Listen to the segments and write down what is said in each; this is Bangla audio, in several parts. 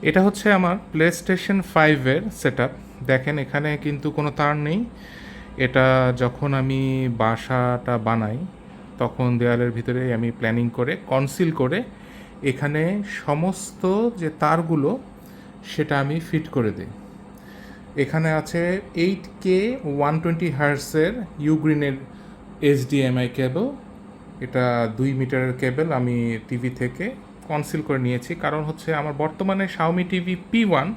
এটা হচ্ছে আমার প্লেস্টেশন 5-এর সেটআপ। দেখেন এখানে কিন্তু কোনো তার নেই। এটা যখন আমি বাসাটা বানাই তখন দেওয়ালের ভিতরে আমি প্ল্যানিং করে কনসিল করে এখানে সমস্ত যে তারগুলো সেটা আমি ফিট করে দিই। এখানে আছে 8K 120 হার্টসের ইউগ্রিনের এইচডিএমআই কেবল। এটা 2 মিটারের কেবল আমি টিভি থেকে কনসিল করে নিয়েছি, কারণ হচ্ছে আমার বর্তমানে শাওমি টিভি P1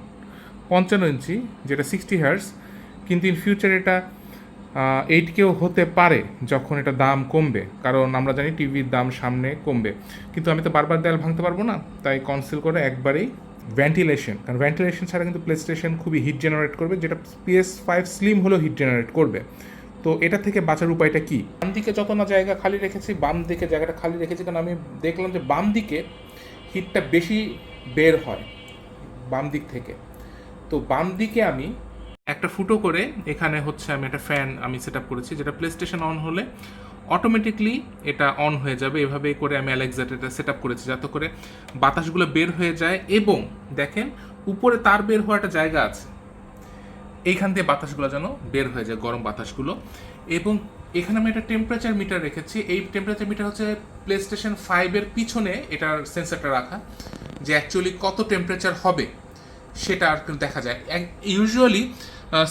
55 ইঞ্চি, যেটা 60 হার্টস, কিন্তু ইন ফিউচার এটা 8Kও হতে পারে যখন এটা দাম কমবে, কারণ আমরা জানি টিভির দাম সামনে কমবে। কিন্তু আমি তো বারবার দেয়াল ভাঙতে পারবো না, তাই কনসিল করে একবারেই ভেন্টিলেশন, কারণ ভেন্টিলেশন ছাড়া কিন্তু প্লে স্টেশন খুবই হিট জেনারেট করবে, যেটা PS5 স্লিম হলেও হিট জেনারেট করবে। তো এটা থেকে বাঁচার উপায়টা কি? বাম দিকে যত না জায়গা খালি রেখেছি, বাম দিকে জায়গাটা খালি রেখেছি, কারণ আমি দেখলাম যে বাম দিকে হিটটা বেশি বের হয় বাম দিক থেকে। তো বাম দিকে আমি একটা ফুটো করে এখানে হচ্ছে আমি একটা ফ্যান আমি সেট আপ করেছি, যেটা প্লে স্টেশন অন হলে অটোমেটিকলি এটা অন হয়ে যাবে। এভাবে করে আমি অ্যালেক্সাটা এটা সেট আপ করেছি যাতে করে বাতাসগুলো বের হয়ে যায়, এবং দেখেন উপরে তার বের হওয়ার একটা জায়গা আছে, এইখান থেকে বাতাসগুলো যেন বের হয়ে যায়, গরম বাতাসগুলো। এবং এখানে আমি একটা টেম্পারেচার মিটার রেখেছি। এই টেম্পারেচার মিটার হচ্ছে প্লে স্টেশন 5-এর পিছনে এটার সেন্সারটা রাখা, যে অ্যাকচুয়ালি কত টেম্পারেচার হবে সেটা আর কি দেখা যায়। ইউজুয়ালি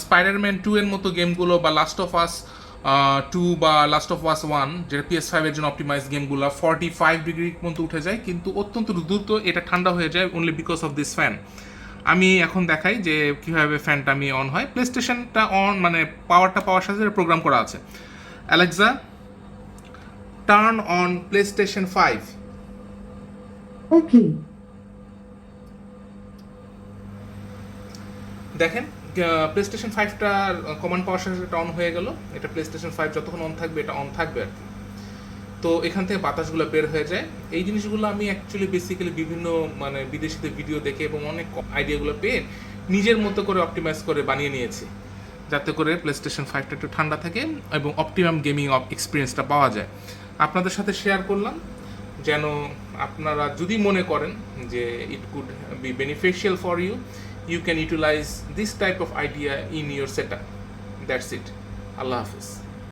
স্পাইডারম্যান 2 এর মতো গেমগুলো বা লাস্ট অফ আস 2 বা লাস্ট অফ আস 1, যেটা PS5-এর জন্য অপটিমাইজ গেমগুলো 45 ডিগ্রি পর্যন্ত উঠে যায়, কিন্তু অত্যন্ত দ্রুত এটা ঠান্ডা হয়ে যায় only because of this fan. আমি এখন দেখাই যে কীভাবে ফ্যানটা আমি অন হয়। প্লে স্টেশনটা অন মানে পাওয়ারটা পাওয়ার সাথে প্রোগ্রাম করা আছে। Alexa, turn on play station 5। Okay. দেখেন প্লে স্টেশন 5টা কমান্ড পাওয়ার সাথে এটা অন হয়ে গেল। এটা প্লে স্টেশন 5 যতক্ষণ অন থাকবে এটা অন থাকবে আর কি। তো এখান থেকে বাতাসগুলো বের হয়ে যায়। এই জিনিসগুলো আমি অ্যাকচুয়ালি বেসিক্যালি বিভিন্ন মানে বিদেশিদের ভিডিও দেখে এবং অনেক আইডিয়াগুলো পেয়ে নিজের মতো করে অপটিমাইজ করে বানিয়ে নিয়েছি, যাতে করে প্লে স্টেশন 5টা একটু ঠান্ডা থাকে এবং অপটিমাম গেমিং এক্সপিরিয়েন্সটা পাওয়া যায়। আপনাদের সাথে শেয়ার করলাম যেন আপনারা যদি মনে করেন যে it could be beneficial for you, you can utilize this type of idea in your set up. That's it. আল্লাহ হাফিজ।